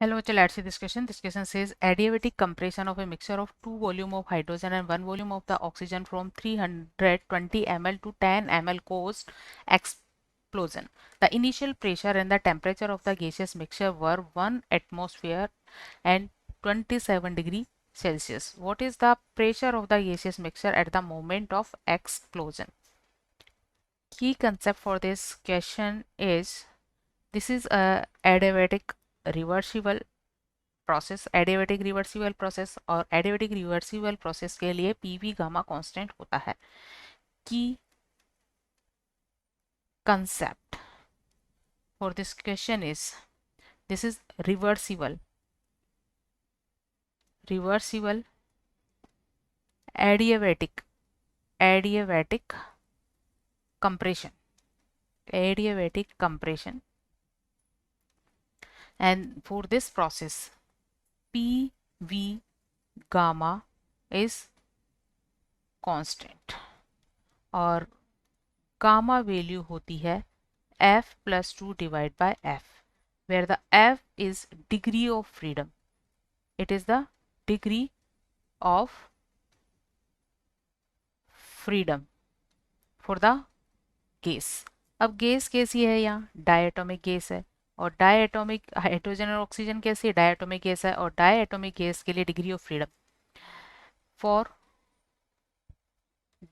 Hello, let's see this question. This question says adiabatic compression of a mixture of 2 volume of hydrogen and 1 volume of the oxygen from 320 ml to 10 ml caused explosion. The initial pressure and the temperature of the gaseous mixture were 1 atmosphere and 27 degree Celsius. What is the pressure of the gaseous mixture at the moment of explosion? Key concept for this question is this is a adiabatic reversible process adiabatic reversible process और adiabatic reversible process के लिए PV gamma constant होता है की concept for this question is this is reversible adiabatic compression and for this process PV gamma is constant और gamma value होती है f+2 divided by f where the f is degree of freedom. It is the degree of freedom for the gas. अब gas कैसी है, यहाँ diatomic gas है और diatomic hydrogen और ऑक्सीजन कैसी है, डायटोमिक गैस है और डायटोमिक गैस के लिए degree of freedom for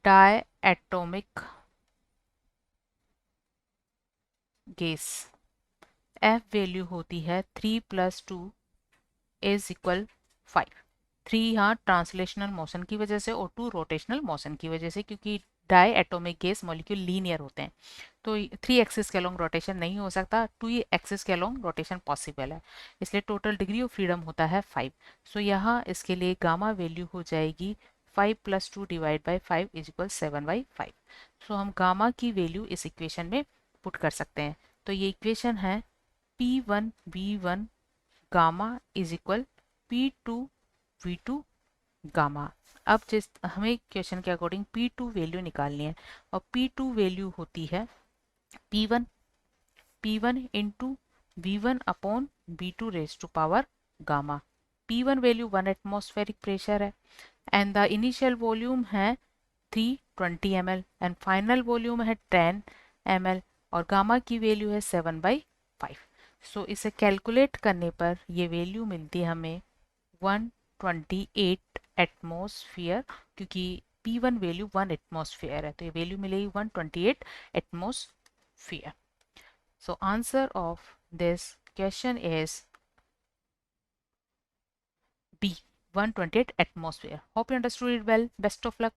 diatomic gas F value होती है 3+2 इज इक्वल 5. 3 यहाँ ट्रांसलेशनल मोशन की वजह से और 2 रोटेशनल मोशन की वजह से, क्योंकि di atomic gas molecule linear होते हैं तो 3 एक्सिस के अलोंग रोटेशन नहीं हो सकता, 2 एक्सिस के अलोंग रोटेशन पॉसिबल है, इसलिए टोटल डिग्री ऑफ फ्रीडम होता है 5. सो यहाँ इसके लिए गामा वैल्यू हो जाएगी 5+2 डिवाइड बाई 5 इज इक्वल 7/5. सो हम गामा की वैल्यू इस इक्वेशन में पुट कर सकते हैं. तो ये इक्वेशन है P1 V1 gamma is equal P2 V2 gamma. अब जिस हमें क्वेश्चन के अकॉर्डिंग P2 वैल्यू निकालनी है और P2 वैल्यू होती है P1 into V1 upon V2 raise to power gamma. P1 value 1 atmospheric pressure है एंड द इनिशियल वॉल्यूम है 320 ml एंड फाइनल वॉल्यूम है 10 ml और गामा की वैल्यू है 7/5. सो इसे कैलकुलेट करने पर ये वैल्यू मिलती है हमें 128 एटमॉस्फेयर, क्योंकि P1 वैल्यू 1 एटमॉस्फेयर है तो ये वैल्यू मिलेगी 128 atmosphere. So answer of this question is B, 128 atmosphere. Hope you understood it well. Best of luck.